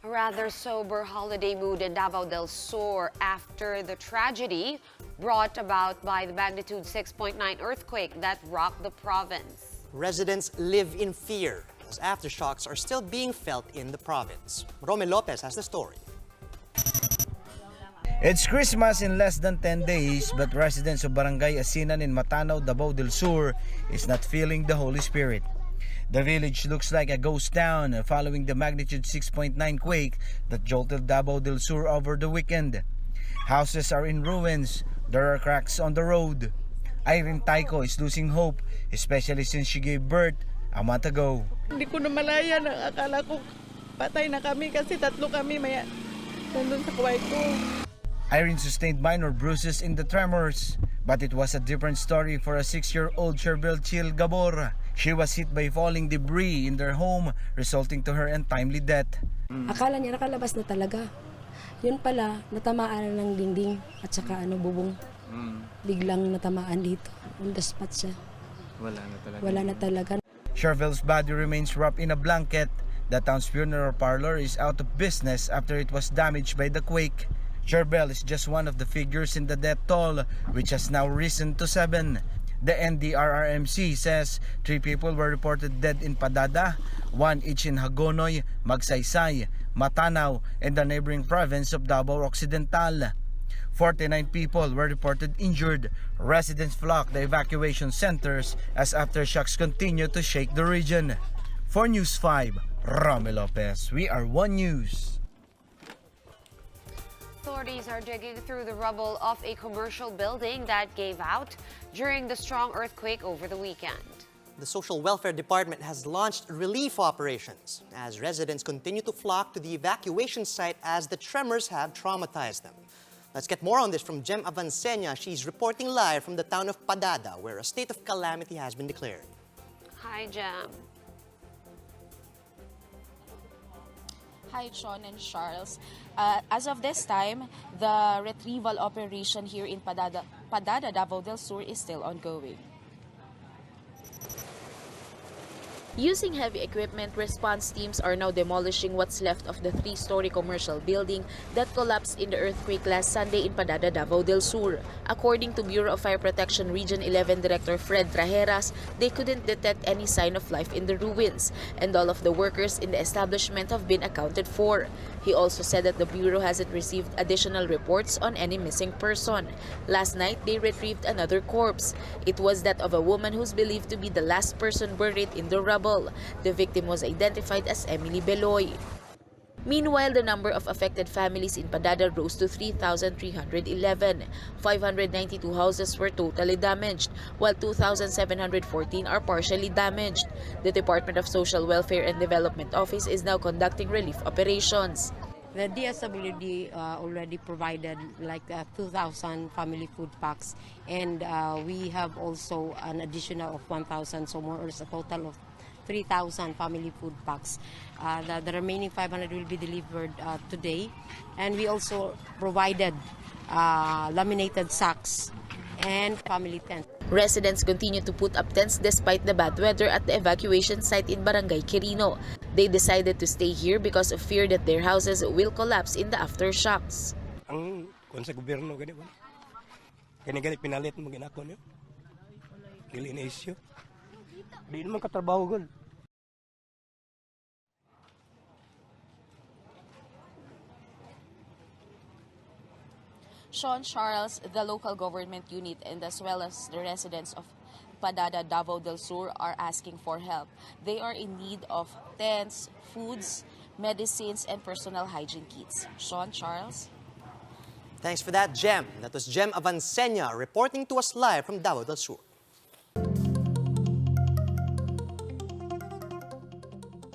A rather sober holiday mood in Davao del Sur after the tragedy brought about by the magnitude 6.9 earthquake that rocked the province. Residents live in fear as aftershocks are still being felt in the province. Rome Lopez has the story. It's Christmas in less than 10 days, but residents of Barangay Asinan in Mindanao, Davao del Sur is not feeling the Holy Spirit. The village looks like a ghost town following the magnitude 6.9 quake that jolted Davao del Sur over the weekend. Houses are in ruins, there are cracks on the road. Irene Taiko is losing hope, especially since she gave birth a month ago. Hindi ko na malaya, akala ko patay na kami kasi tatlo kami nandun sa kuway ko. Irene sustained minor bruises in the tremors, but it was a different story for a 6-year-old Cherbel Chil Gabor. She was hit by falling debris in their home, resulting to her untimely death. Akala niya nakalabas na talaga. Yun pala, natamaan na ng dingding at saka bubong. Biglang natamaan dito. On the spot siya. Wala na talaga. Cherbel's body remains wrapped in a blanket. The town's funeral parlor is out of business after it was damaged by the quake. Cherbel is just one of the figures in the death toll, which has now risen to 7. The NDRRMC says 3 people were reported dead in Padada, 1 each in Hagonoy, Magsaysay, Mindanao, and the neighboring province of Davao Occidental. 49 people were reported injured. Residents flocked the evacuation centers as aftershocks continue to shake the region. For News 5, Rome Lopez. We are One News. Authorities are digging through the rubble of a commercial building that gave out during the strong earthquake over the weekend. The Social Welfare Department has launched relief operations as residents continue to flock to the evacuation site as the tremors have traumatized them. Let's get more on this from Jem Avancenia. She's reporting live from the town of Padada, where a state of calamity has been declared. Hi, Jem. Hi, Sean and Charles. As of this time, the retrieval operation here in Padada, Davao del Sur is still ongoing. Using heavy equipment, response teams are now demolishing what's left of the 3-story commercial building that collapsed in the earthquake last Sunday in Padada, Davao del Sur. According to Bureau of Fire Protection Region 11 Director Fred Trajeras, they couldn't detect any sign of life in the ruins, and all of the workers in the establishment have been accounted for. He also said that the Bureau hasn't received additional reports on any missing person. Last night, they retrieved another corpse. It was that of a woman who's believed to be the last person buried in the rubble. The victim was identified as Emily Beloy. Meanwhile, the number of affected families in Padada rose to 3,311. 592 houses were totally damaged, while 2,714 are partially damaged. The Department of Social Welfare and Development Office is now conducting relief operations. The DSWD already provided like 2,000 family food packs, and we have also an additional of 1,000, so more or less a total of 3,000 family food packs. The remaining 500 will be delivered today, and we also provided laminated sacks and family tents. Residents continue to put up tents despite the bad weather at the evacuation site in Barangay Quirino. They decided to stay here because of fear that their houses will collapse in the aftershocks. Ang kon sa gobyerno gani ba? Kani pinalit mo ginako niyo. Dili na isyu. Di naman katrabaho gol. Sean, Charles, the local government unit, and as well as the residents of Padada, Davao del Sur are asking for help. They are in need of tents, foods, medicines, and personal hygiene kits. Sean, Charles? Thanks for that, Jem. That was Jem Avancenia reporting to us live from Davao del Sur.